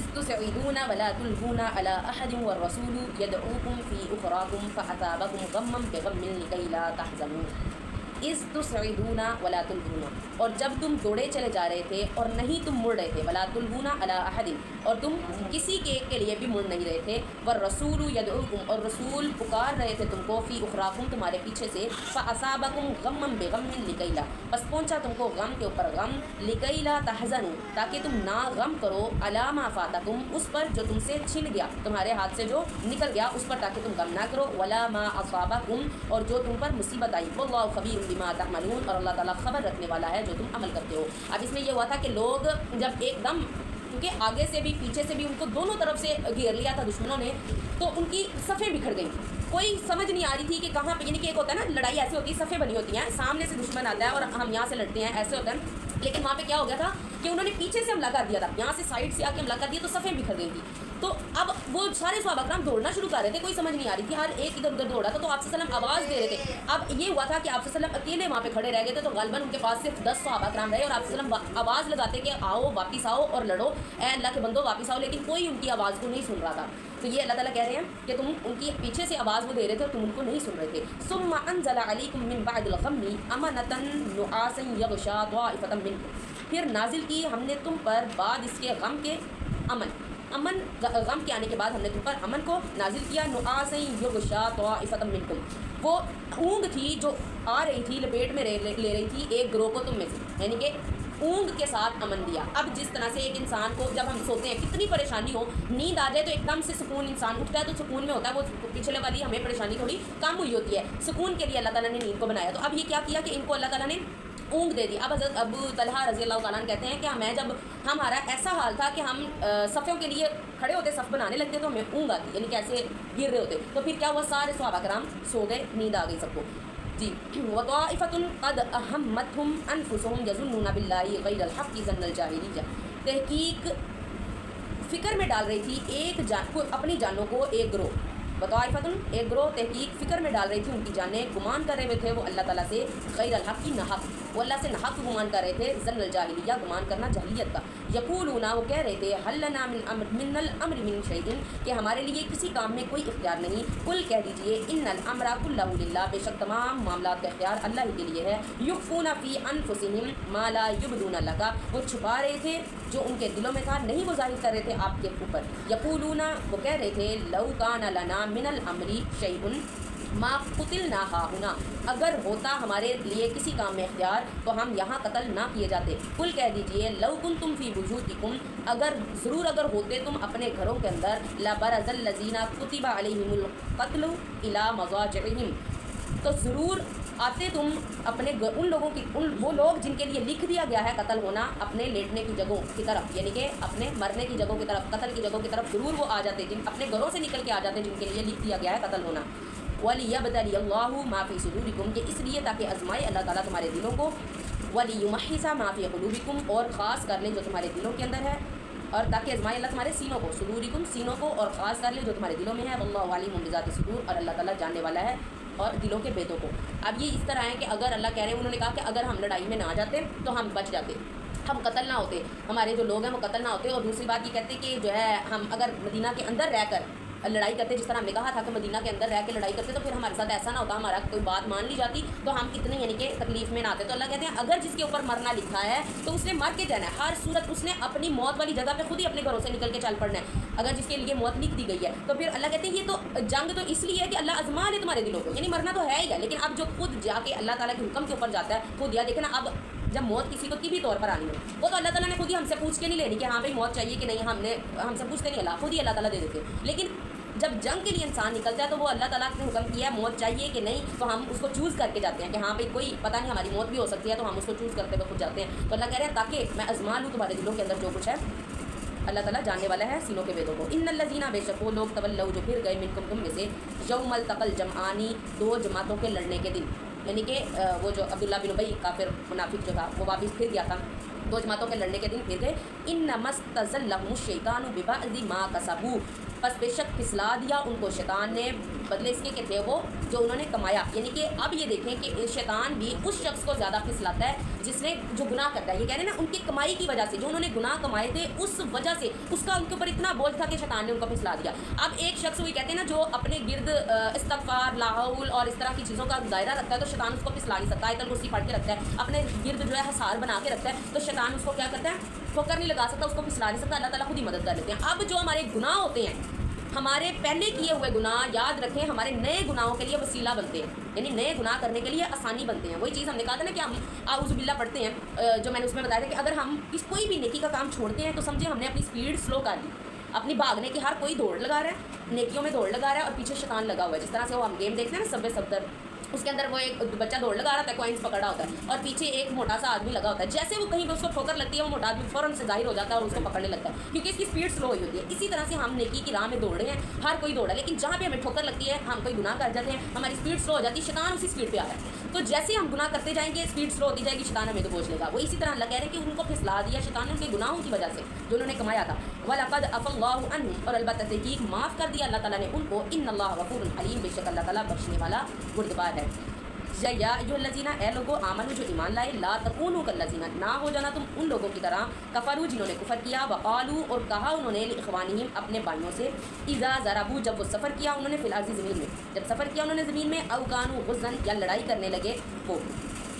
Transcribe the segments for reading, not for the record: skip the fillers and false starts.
اذ تسعدون ولا تلهون على احد والرسول يدعوكم في اخراكم فاثابكم غما بغم لكي لا تحزنوا اذ تسعدون ولا تلهون، اور جب تم دوڑے چلے جا رہے تھے اور نہیں تم مڑ رہے تھے، ولا تلهون على احد، اور تم کسی کے لیے بھی مڑ نہیں رہے تھے، والرسول يدعوكم، اور رسول پکار رہے تھے تم کو، فی اخراکم تمہارے پیچھے سے، فاصابکم غما بغم لكي لا، بس پہنچا تم کو غم کے اوپر غم، لكي لا تحزنوا، تاکہ تم نہ غم کرو، علی ما فاتکم، اس پر جو تم سے چھن گیا، تمہارے ہاتھ سے جو نکل گیا اس پر تاکہ تم غم نہ کرو، ولا ما اصابکم، اور جو تم پر مصیبت آئی، واللہ خبیر بما تعملون، اور اللہ تعالیٰ خبر رکھنے والا ہے جو تم عمل کرتے ہو۔ اب اس میں یہ ہوا تھا کہ لوگ جب ایک دم، کیونکہ آگے سے بھی پیچھے سے بھی ان کو دونوں طرف سے گھیر لیا تھا دشمنوں نے، تو ان کی صفیں بکھر گئیں، کوئی سمجھ نہیں آ رہی تھی کہ کہاں پہ، یعنی کہ ایک ہوتا ہے نا لڑائی ایسی ہوتی ہے، صفیں بنی ہوتی ہیں، سامنے سے دشمن آتا ہے اور ہم یہاں سے لڑتے ہیں، ایسے ہوتا ہے، لیکن وہاں پہ کیا ہو گیا تھا کہ انہوں نے پیچھے سے حملہ کر دیا تھا، یہاں سے سائڈ سے آ کے حملہ کر دیا تو صفیں بکھر گئی تھی، تو اب وہ سارے صحابہ کرام دوڑنا شروع کر رہے تھے، کوئی سمجھ نہیں آ رہی تھی، ہر ایک ادھر ادھر دوڑا تھا، تو آپ صلی اللہ علیہ وسلم آواز دے رہے تھے۔ اب یہ ہوا تھا کہ آپ صلی اللہ علیہ وسلم اکیلے وہاں پہ کھڑے رہ گئے تھے، تو غالباً ان کے پاس صرف 10 صحابہ کرام رہے، اور آپ صلی اللہ علیہ وسلم آواز لگاتے کہ آؤ واپس آؤ اور لڑو، اے اللہ کے بندو واپس آؤ، لیکن کوئی ان کی آواز کو نہیں سن رہا تھا۔ تو یہ اللہ تعالیٰ کہہ رہے ہیں کہ تم ان کی پیچھے سے آواز وہ دے رہے تھے اور تم ان کو نہیں سن رہے تھے۔ ثم انزل علیکم من بعد الغم امنۃ نعاسا یغشی طائفۃ منکم، پھر نازل کی ہم نے تم پر بعد اس کے غم کے امن غم کے آنے کے بعد ہم نے تم پر امن کو نازل کیا، نعاسا یغشی طائفۃ منکم، وہ اونگ تھی جو آ رہی تھی، لپیٹ میں لے رہی تھی ایک گروہ کو تم میں سے، یعنی کہ اونگ کے ساتھ امن دیا۔ اب جس طرح سے ایک انسان کو جب ہم سوتے ہیں کتنی پریشانی ہو، نیند آ جائے تو ایک دم سے سکون، انسان اٹھتا ہے تو سکون میں ہوتا ہے، وہ پچھلے والی ہمیں پریشانی تھوڑی کم ہوئی ہوتی ہے، سکون کے لیے اللہ تعالیٰ نے نیند کو بنایا۔ تو اب یہ کیا کیا کہ ان کو اللہ تعالیٰ نے اونگ دے دی۔ اب حضرت ابو طلحہ رضی اللہ تعالیٰ عنہ کہتے ہیں کہ ہمیں جب ہمارا ایسا حال تھا کہ ہم صفوں کے لیے کھڑے ہوتے، صف بنانے لگتے تو ہمیں اونگ آتی، یعنی کہ ایسے گر رہے ہوتے، تو پھر کیا ہوا، سارے صحابہ کرام سو گئے، نیند آ گئی سب کو۔ جی، وطائفۃ قد اہمتہم انفسہم یظنون باللہ غیر الحق ظن الجاہلیہ، تحقیق فکر میں ڈال رہی تھی اپنی جانوں کو ایک گروہ، وطائفۃ ایک گروہ، تحقیق فکر میں ڈال رہی تھی ان کی جانیں، گمان کر رہے ہوئے تھے وہ اللہ تعالیٰ سے غیر الحق کی نحق، وہ اللہ سے نحق گمان کر رہے تھے، ظن الجاہلیہ گمان کرنا جاہلیت کا، یقولون وہ کہہ رہے تھے حل لنا من الامر من شیء کہ ہمارے لیے کسی کام میں کوئی اختیار نہیں، قل کہہ دیجئے ان الامر کلہ للہ، بے شک تمام معاملات کا اختیار اللہ ہی کے لیے ہے، یخفون فی انفسہم ما لا یبدون لک، وہ چھپا رہے تھے جو ان کے دلوں میں تھا، نہیں وہ ظاہر کر رہے تھے آپ کے اوپر، یقولون وہ کہہ رہے تھے لو کان لنا من الامر شیء ما قتلنا ہاہنا، اگر ہوتا ہمارے لیے کسی کام میں اختیار تو ہم یہاں قتل نہ کیے جاتے، قل کہہ دیجئے لو کنتم فی بیوتکم، اگر ہوتے تم اپنے گھروں کے اندر، لبرز الذین کتب علیہم القتل الی مضاجعہم، تو ضرور آتے تم اپنے ان لوگوں کی، وہ لوگ جن کے لیے لکھ دیا گیا ہے قتل ہونا اپنے لیٹنے کی جگہوں کی طرف، یعنی کہ اپنے مرنے کی جگہوں کی طرف، قتل کی جگہوں کی طرف ضرور وہ آ جاتے، جن اپنے گھروں سے نکل کے آ جاتے جن کے لیے لکھ دیا گیا ہے قتل ہونا۔ وَلِيَبْتَلِيَ اللَّهُ مَا فِي صُدُورِكُمْ، کہ اس لیے تاکہ آزمائے اللہ تعالیٰ تمہارے دلوں کو، وَلِيُمَحِّصَ مَا فِي قُلُوبِكُمْ، اور خاص کر لیں جو تمہارے دلوں کے اندر ہے، اور تاکہ آزمائے اللہ تمہارے سینوں کو، صدورکم سینوں کو، اور خاص کر لیں جو تمہارے دلوں میں ہے، واللہ علیم بذات الصدور، اور اللہ تعالیٰ جاننے والا ہے اور دلوں کے بیتوں کو۔ اب یہ اس طرح ہے کہ اگر اللہ کہہ رہے ہیں، انہوں نے کہا کہ اگر ہم لڑائی میں نہ جاتے تو ہم بچ جاتے، ہم قتل نہ ہوتے، ہمارے جو لوگ ہیں وہ قتل نہ ہوتے، اور دوسری بات یہ کہتے کہ جو ہے ہم اگر مدینہ کے اندر رہ کر لڑائی کرتے، جس طرح ہم نے کہا تھا کہ مدینہ کے اندر رہ کے لڑائی کرتے تو پھر ہمارے ساتھ ایسا نہ ہوتا، ہمارا کوئی بات مان لی جاتی تو ہم اتنی یعنی کہ تکلیف میں نہ آتے۔ تو اللہ کہتے ہیں اگر جس کے اوپر مرنا لکھا ہے تو اس نے مر کے جانا ہے، ہر صورت اس نے اپنی موت والی جگہ پہ خود ہی اپنے گھروں سے نکل کے چل پڑنا ہے، اگر جس کے لیے موت لکھ دی گئی ہے۔ تو پھر اللہ کہتے ہیں یہ تو جنگ تو اس لیے ہے کہ اللہ آزما لے تمہارے دلوں کو، یعنی مرنا تو ہے ہی ہے، لیکن اب جو خود جا کے اللہ تعالیٰ کے حکم کے اوپر جاتا ہے خود، یا دیکھنا اب جب موت کسی کو طبی طور پر آنی ہو، وہ تو اللہ تعالیٰ نے خود ہی ہم سے پوچھ کے نہیں لینی کہ ہاں بھائی موت چاہیے کہ نہیں، ہم سے پوچھتے نہیں، اللہ خود ہی اللہ تعالیٰ دے دیتے۔ لیکن جب جنگ کے لیے انسان نکلتا ہے تو وہ اللہ تعالیٰ نے حکم کیا ہے موت چاہیے کہ نہیں، تو ہم اس کو چوز کر کے جاتے ہیں کہ ہاں بھائی کوئی پتہ نہیں ہماری موت بھی ہو سکتی ہے، تو ہم اس کو چوز کرتے ہوئے خود جاتے ہیں۔ تو اللہ کہہ رہے ہیں تاکہ میں آزما لوں تمہارے دلوں کے اندر جو کچھ ہے، اللہ تعالیٰ جاننے والا ہے سینوں کے ویدوں کو۔ ان الذین بے شک وہ لوگ تولوا جو پھر گئے منکم تم میں سے، یوم التقى الجمعان دو جماعتوں کے لڑنے کے دن، یعنی کہ وہ جو عبداللہ بن ابی کافر منافق جو تھا وہ واپس پھر گیا تھا، دو جماعتوں کے لڑنے کے دن پھر گئے، انما استزلهم الشیطان ببعض ما کسبوا، پس بے شک پھسلا دیا ان کو شیطان نے بدلے اس کے کہ تھے وہ جو انہوں نے کمایا. یعنی کہ اب یہ دیکھیں کہ شیطان بھی اس شخص کو زیادہ پھسلاتا ہے جس نے جو گناہ کرتا ہے. یہ کہہ رہے ہیں نا ان کی کمائی کی وجہ سے جو انہوں نے گناہ کمائے تھے اس وجہ سے اس کا ان کے اوپر اتنا بوجھ تھا کہ شیطان نے ان کو پھسلا دیا. اب ایک شخص وہی کہتے ہیں نا جو اپنے گرد استغفار لا حول اور اس طرح کی چیزوں کا دائرہ رکھتا ہے تو شیطان اس کو پھسلا نہیں سکتا. آیت الکرسی پڑھ کے رکھتا ہے اپنے گرد جو ہے حصار بنا کے رکھتا ہے تو شیطان اس کو کیا کرتا ہے ٹھوکر نہیں لگا سکتا, اس کو پھسلا نہیں سکتا. اللہ تعالیٰ خود ہی مدد کر لیتے ہیں. اب جو ہمارے گناہ ہوتے ہیں ہمارے پہلے کیے ہوئے گناہ یاد رکھیں ہمارے نئے گناہوں کے لیے وسیلہ بنتے ہیں, یعنی نئے گناہ کرنے کے لیے آسانی بنتے ہیں. وہی چیز ہم نے کہا تھا نا کہ ہم اعوذ باللہ پڑھتے ہیں جو میں نے اس میں بتایا تھا کہ اگر ہم کوئی بھی نیکی کا کام چھوڑتے ہیں تو سمجھیں ہم نے اپنی سپیڈ سلو کر دی. اپنی بھاگنے کی ہر کوئی دوڑ لگا رہا ہے, نیکیوں میں دوڑ لگا رہا ہے اور پیچھے شیطان لگا ہوا ہے. جس طرح سے وہ ہم گیم دیکھتے ہیں نا سب اس کے اندر وہ ایک بچہ دوڑ لگا رہا ہے, کوائنس پکڑا ہوتا ہے اور پیچھے ایک موٹا سا آدمی لگا ہوتا ہے. جیسے وہ کہیں پہ اس کو ٹھوکر لگتی ہے وہ موٹا آدمی فوراً سے ظاہر ہو جاتا ہے اور اس کو پکڑنے لگتا ہے کیونکہ اس کی سپیڈ سلو ہوئی ہوتی ہے. اسی طرح سے ہم نیکی کی راہ میں دوڑ رہے ہیں, ہر کوئی دوڑا ہے, لیکن جہاں پہ ہمیں ٹھوکر لگتی ہے ہم کوئی گناہ کر جاتے ہیں ہماری سپیڈ سلو ہو جاتی ہے, شیطان اسی سپیڈ پہ آ رہا ہے. تو جیسے ہم گناہ کرتے جائیں گے سپیڈ سلو ہوتی جائے گی, شیطان ہمیں تو پہنچ لے گا. وہ اسی طرح اللہ کہہ رہے ہیں کہ ان کو پھسلا دیا شیطان نے ان کے گناہوں کی وجہ سے جو انہوں نے کمایا تھا. وَلَقَدْ عَفَا اللَّهُ عَنْهُمْ, اور البتہ تحقیق معاف کر دیا اللہ تعالیٰ نے ان کو. إِنَّ اللَّهَ غَفُورٌ حَلِيمٌ, بے شک اللہ تعالیٰ بخشنے والا بردبار ہے. یا ایھا الذین, اے لوگو آمنو جو ایمان لائے, لا تکونوا کالذین, نہ ہو جانا تم ان لوگوں کی طرح, کفروا جنہوں نے کفر کیا, وقالوا اور کہا انہوں نے, لاخوانہم اپنے بھائیوں سے, اذا ضربوا جب وہ سفر کیا انہوں نے, فی الارض زمین میں, جب سفر کیا انہوں نے زمین میں, او کانوا غزا یا لڑائی کرنے لگے وہ,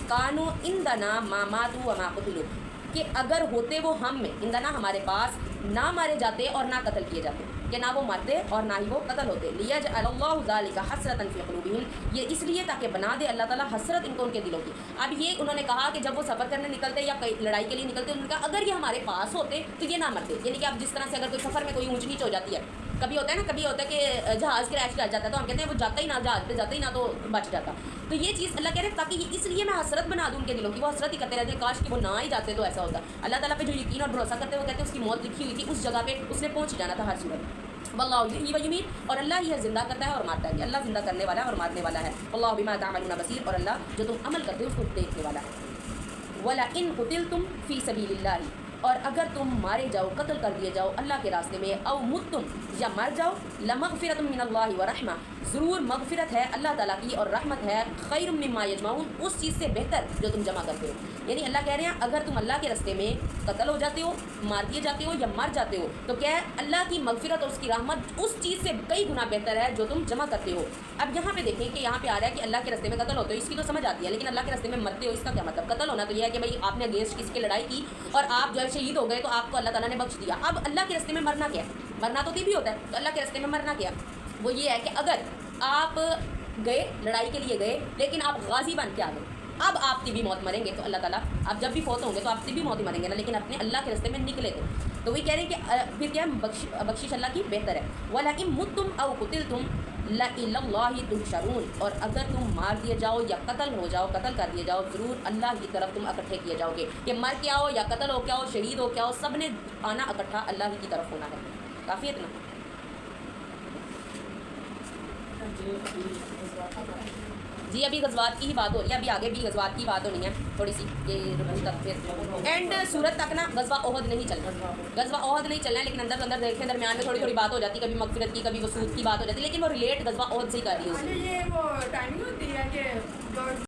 کانوا عندنا ما ماتوا وما قتلوا, کہ اگر ہوتے وہ ہم میں, عندنا ہمارے پاس, نہ مارے جاتے اور نہ قتل کیے جاتے, کہ نہ وہ مرتے اور نہ ہی وہ قتل ہوتے. لیجعل اللہ ذلک حسرۃ فی قلوبہم, یہ اس لیے تاکہ بنا دے اللہ تعالیٰ حسرت ان کو ان کے دلوں کی. اب یہ انہوں نے کہا کہ جب وہ سفر کرنے نکلتے یا لڑائی کے لیے نکلتے انہوں نے کہا اگر یہ ہمارے پاس ہوتے تو یہ نہ مرتے. یعنی کہ اب جس طرح سے اگر کوئی سفر میں کوئی اونچ نیچ ہو جاتی ہے, کبھی ہوتا ہے نا, کبھی ہوتا ہے کہ جہاز کریش کر جاتا ہے تو ہم کہتے ہیں وہ جاتا ہی نہ, جہاز پہ جاتا ہی نہ تو بچ جاتا. تو یہ چیز اللہ کہہ رہے ہیں تاکہ یہ اس لیے میں حسرت بنا دوں ان کے دلوں کی, وہ حسرت ہی کرتے رہتے ہیں کاش کہ وہ نہ ہی جاتے تو ایسا ہوتا. اللہ تعالیٰ پہ جو یقین اور بھروسہ کرتے ہیں وہ کہتے ہیں اس کی موت لکھی ہوئی تھی, اس جگہ پہ اس نے پہنچ جانا تھا ہر صورت. واللہ یحیی و یمیت, اور اللہ یہ زندہ کرتا ہے اور مارتا ہے. اللہ زندہ کرنے والا ہے اور مارنے والا ہے. واللہ بما تعملون بصیر, اور اللہ جو تم عمل کرتے ہو اس کو دیکھنے والا ہے. وَلَئِن قُتِلْتُمْ فِي سَبِيلِ اللَّهِ, اور اگر تم مارے جاؤ, قتل کر دیے جاؤ اللہ کے راستے میں, او متم یا مر جاؤ, لمغفرۃ من اللہ ورحمہ, ضرور مغفرت ہے اللہ تعالیٰ کی اور رحمت ہے, خیر مما یجمعون, اس چیز سے بہتر جو تم جمع کرتے ہو. یعنی اللہ کہہ رہے ہیں اگر تم اللہ کے راستے میں قتل ہو جاتے ہو, مار دیے جاتے ہو یا مر جاتے ہو تو کیا ہے اللہ کی مغفرت اور اس کی رحمت اس چیز سے کئی گنا بہتر ہے جو تم جمع کرتے ہو. اب یہاں پہ دیکھیں کہ یہاں پہ آ رہا ہے کہ اللہ کے راستے میں قتل ہوتے ہو, اس کی تو سمجھ آتی ہے, لیکن اللہ کے راستے میں مرتے ہو اس کا کیا مطلب؟ قتل ہونا تو یہ ہے کہ بھائی آپ نے اگینسٹ کسی کی لڑائی کی اور آپ جو ہے شہید ہو گئے تو آپ کو اللہ تعالیٰ نے بخش دیا. اب اللہ کے راستے میں مرنا کیا ہے؟ مرنا تو بھی ہوتا ہے, تو اللہ کے راستے میں مرنا کیا وہ یہ ہے کہ اگر آپ گئے لڑائی کے لیے گئے لیکن آپ غازی بن کے آ گئے, اب آپ طبی موت مریں گے تو اللہ تعالیٰ آپ جب بھی فوت ہوں گے تو آپ طبی موت ہی مریں گے نا, لیکن اپنے اللہ کے راستے میں نکلے تھے تو وہی کہہ رہے ہیں کہ پھر کیا بخشش اللہ کی بہتر ہے. وَلَئِن مُتُّمْ أَوْ قُتِلْتُمْ لَإِلَى اللَّهِ تُحْشَرُونَ, اور اگر تم مار دیے جاؤ یا قتل ہو جاؤ, قتل کر دیے جاؤ, ضرور اللہ کی طرف تم اکٹھے کیے جاؤ گے. کہ مر کے آؤ یا قتل ہو کے آؤ, شہید ہو کے آؤ, سب نے آنا اکٹھا اللہ ہی کی طرف ہونا ہے. کافی اتنا. جی ابھی غزوات کی ہی بات ہو رہی ہے, ابھی آگے بھی غزوات کی بات ہونی ہے تھوڑی سی, یہ اینڈ سورت تک نا غزوہ احد نہیں چلنا, غزوہ احد نہیں چلنا ہے, لیکن اندر دیکھیں درمیان میں تھوڑی تھوڑی بات ہو جاتی ہے, کبھی مغفرت کی کبھی وسود کی بات ہو جاتی ہے, لیکن وہ ریلیٹ غزوہ احد سے ہی کر رہی ہے. یہ وہ ٹائمنگ ہوتی ہے کہ